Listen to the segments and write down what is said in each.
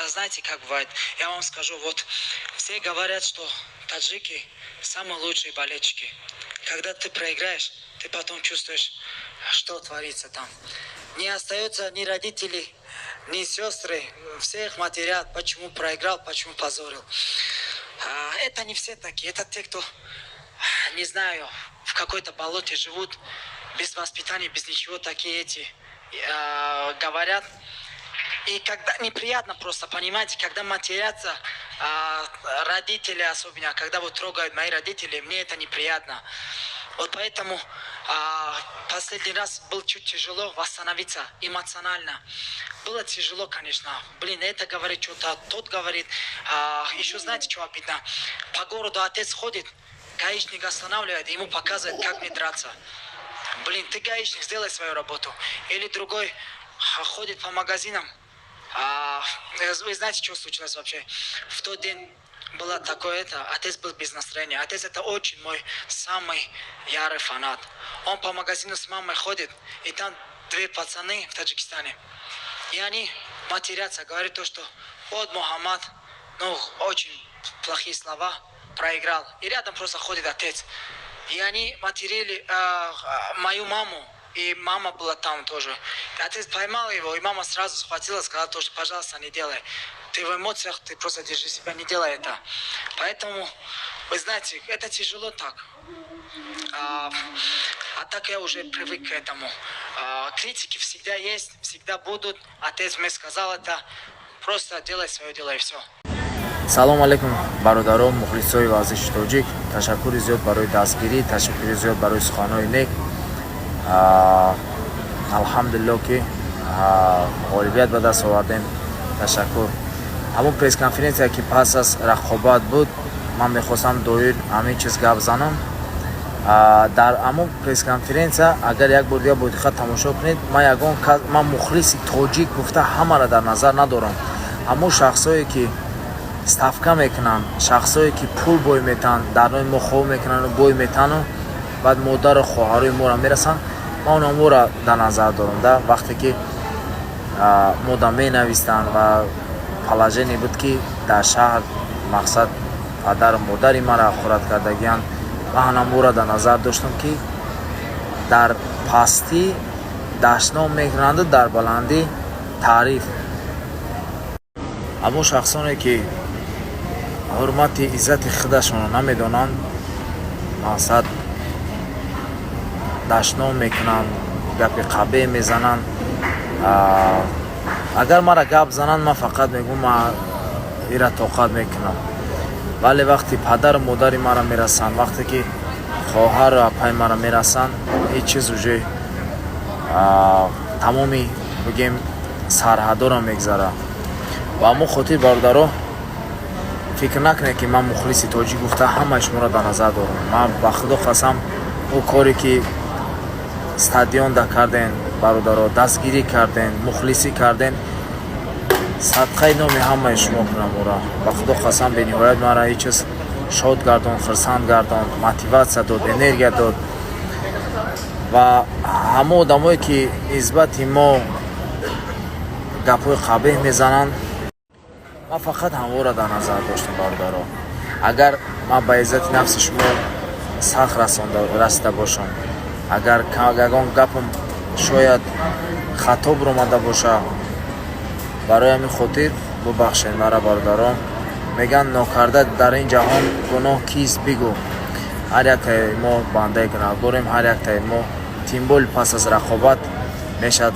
знаете, как бывает? Я вам скажу, вот все говорят, что таджики самые лучшие болельщики. Когда ты проиграешь, ты потом чувствуешь, что творится там. Не остается ни родителей, ни сестры, всех матерят, почему проиграл, почему позорил. Это не все такие, это те, кто, не знаю, в какой-то болоте живут, без воспитания, без ничего, такие эти говорят. И когда неприятно просто, понимаете, когда матерятся родители особенно, когда вот трогают мои родители, мне это неприятно. Вот поэтому последний раз был чуть тяжело восстановиться эмоционально. Было тяжело, конечно. Блин, это говорит что-то, тот говорит. Еще знаете, что обидно? По городу отец ходит, гаишник останавливает, ему показывает, как мне драться. Блин, ты гаишник, сделай свою работу. Или другой ходит по магазинам. Вы знаете, что случилось вообще? В тот день было такое, отец был без настроения. Отец это очень мой самый ярый фанат. Он по магазину с мамой ходит, и там две пацаны в Таджикистане. И они матерятся, говорят то, что вот Мухаммад, очень плохие слова, проиграл. И рядом просто ходит отец. И они материли мою маму. И мама была там тоже. И отец поймал его, и мама сразу схватила, сказала, что, пожалуйста, не делай. Ты в эмоциях, ты просто держи себя, не делай это. Поэтому, вы знаете, это тяжело так. А так я уже привык к этому. Критики всегда есть, всегда будут. Отец мне сказал это. Просто делай свое дело и все. салом алейкум бародарон мухлисои варзиши тоҷик. Ташаккури зиёд барои дастгирӣ, ташаккури зиёд барои суханҳои нек. алҳамдулиллоҳ ки ғолибият ба даст овардем. Ташаккур. ҳамон пресс-конференсия ки пас аз рақобат буд, ман мехостам доир ҳамин чиз гап занам. дар ҳамон пресс-конференсия агар як бор дига бодиқа тамошо кунед, ман мухлиси тоҷик гуфта ҳамаро дар назар надорам. ҳамон шахсое ки ставка мекунанд, шахсое ки пул бой метананд, дар нои мо хоб мекунанд, бой метану, баъд модару хоҳарои моро мерасанд, ман онаморо дар назар дорам. Вақте ки мода менавистанд ва положение буд ки дар шаҳр мақсад падару модари мара хӯрад кардагиянд, ман онаморо дар назар доштам ки дар пастӣ даштном мекунанду дар баландӣ таъриф. ҳамон шахсоне ки ҳурмати иззати худашонро намедонанд, мақсад даштном мекунанд, гапи қабеҳ мезананд. агар мара гап зананд, ман фақат мегӯм ман ира тоқат мекунам. вале вақти падару модари мара мерасанд, вақте ки хоҳару апаи мара мерасанд, ҳеҷ чиз уже тамоми бигем сарҳадоро мегзара. ва ҳамон хотир бародаро, фикр накунед ки ман мухлиси тоҷик гуфта ҳамаи шуморо дар назар дорам. ман ба худо қасам ӯ коре ки стадион да карден бародаро, дастгирӣ карден, мухлисӣ карден, садқаи номи ҳамаи шумо кунам ора. ба худо қасам бениҳоят мара ҳеҷ чиз шод гардонд, хурсанд гардонд, мотиватсия дод, энергия дод. ва ҳамон одамое ки нисбати мо гапҳои қабеҳ мезананд, ман фақат ҳаморо дар назар доштам бародаро. агар ман ба иззати нафси шумо сахт расида бошам, агар ягон гапам шояд хато биромада боша, барои ҳамин хотир бубахшед мара бародарон. мегӯянд нокарда дар ин ҷаҳон гуноҳ кист бигӯ. ҳар яктаи мо бандаи гунаҳгорем, ҳар яктаи мо тимболи пас аз рақобат мешавад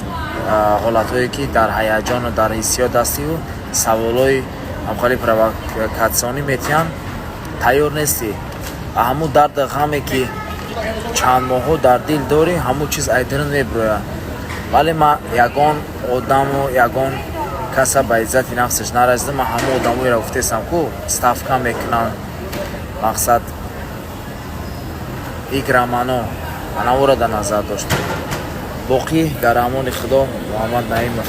ҳолатҳое ки дар ҳаяҷону дар ҳиссиёт ҳастиву саволҳои ҳамхали провокатсионӣ метиҳанд, тайёр нестӣ. ҳамун дарду ғаме ки чанд моҳҳо дар дил дорӣ, ҳамун чиз айдирин мебирояд. вале ман ягон одаму ягон каса ба иззати нафсиш наразида, ман ҳамон одамоеро гуфтестам ку ставка мекунанд, мақсад играмано, анаворо дар назар доштам. боқӣ дар амони худо. Муҳаммад Наимов.